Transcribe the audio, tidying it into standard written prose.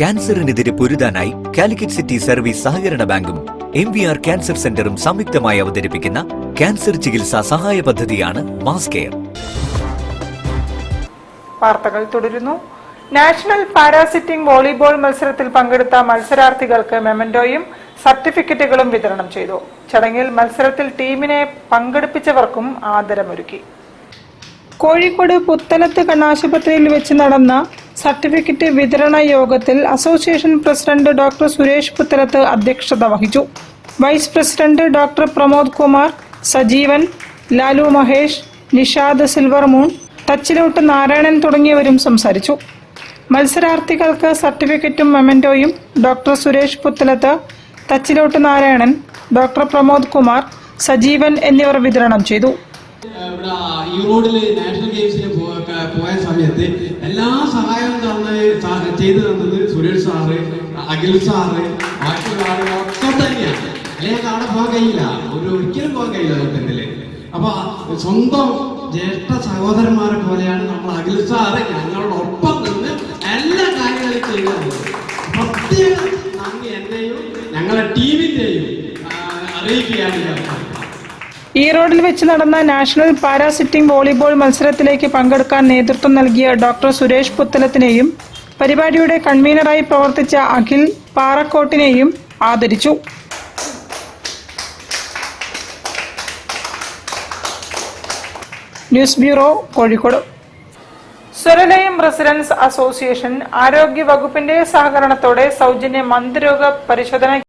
ക്യാൻസറിനെതിരെ പൊരുതാനായി Calicut city service സഹകരണ ബാങ്കും MVR cancer സെന്ററും സംയുക്തമായി അവതരിപ്പിക്കുന്ന ക്യാൻസർ ചികിത്സാ സഹായ പദ്ധതിയാണ് മാസ് കെയർ. വാർത്തകൾ തുടരുന്നു. നാഷണൽ പാരാസിറ്റിംഗ് വോളിബോൾ മത്സരത്തിൽ പങ്കെടുത്ത മത്സരാർത്ഥികൾക്ക് മെമന്റോയും സർട്ടിഫിക്കറ്റുകളും വിതരണം ചെയ്തു. ചടങ്ങിൽ മത്സരത്തിൽ ടീമിനെ പങ്കെടുപ്പിച്ചവർക്കും ആദരമൊരുക്കി. കോഴിക്കോട് പുത്തലത്ത് കണ്ണാശുപത്രിയിൽ വെച്ച് നടന്ന സർട്ടിഫിക്കറ്റ് വിതരണ യോഗത്തിൽ association president doctor Suresh Puthalath അധ്യക്ഷത വഹിച്ചു. Vice president doctor Pramod Kumar, Sajeevan, Lalu Mahesh, Nishad Silvermoon, Thachilott Narayanan തുടങ്ങിയവരും സംസാരിച്ചു. മത്സരാർത്ഥികൾക്ക് സർട്ടിഫിക്കറ്റും മെമന്റോയും ഡോക്ടർ സുരേഷ് പുത്തലത്ത്, തച്ചിലോട്ട് നാരായണൻ, ഡോക്ടർ പ്രമോദ് കുമാർ, സജീവൻ എന്നിവർ വിതരണം ചെയ്തു. ഈറോഡില് നാഷണൽ ഗെയിംസിന് പോയ സമയത്ത് എല്ലാ സഹായവും ചെയ്തു തന്നത് സുരേഷ് സാറ്, അഖിൽ സാറ്, ബാക്കിയുള്ള ആളുകളൊക്കെ തന്നെയാണ്. അല്ലെങ്കിൽ അവിടെ പോകാൻ കഴിയില്ല, ഒരിക്കലും പോകാൻ കഴിയില്ല ലോകത്തില്. അപ്പൊ സ്വന്തം ജ്യേഷ്ഠ സഹോദരന്മാരെ പോലെയാണ് നമ്മൾ അഖിൽ സാറ് ഞങ്ങളോടൊപ്പം നിന്ന് എല്ലാ കാര്യങ്ങളും ചെയ്തത്. പ്രത്യേക നന്ദി എന്റെയും ഞങ്ങളുടെ ടീമിന്റെയും അറിയിക്കുകയാണ്. ഈറോഡിൽ വെച്ച് നടന്ന നാഷണൽ പാരാസിറ്റിംഗ് വോളിബോൾ മത്സരത്തിലേക്ക് പങ്കെടുക്കാൻ നേതൃത്വം നൽകിയ ഡോക്ടർ സുരേഷ് പുത്തലത്തിനെയും പരിപാടിയുടെ കൺവീനറായി പ്രവർത്തിച്ച അഖിൽ പാറക്കോട്ടിനെയും ആദരിച്ചു. News bureau, Kozhikode. Swaralayam residence association ആരോഗ്യ വകുപ്പിന്റെ സഹകരണത്തോടെ സൗജന്യ മന്ദരോഗ പരിശോധന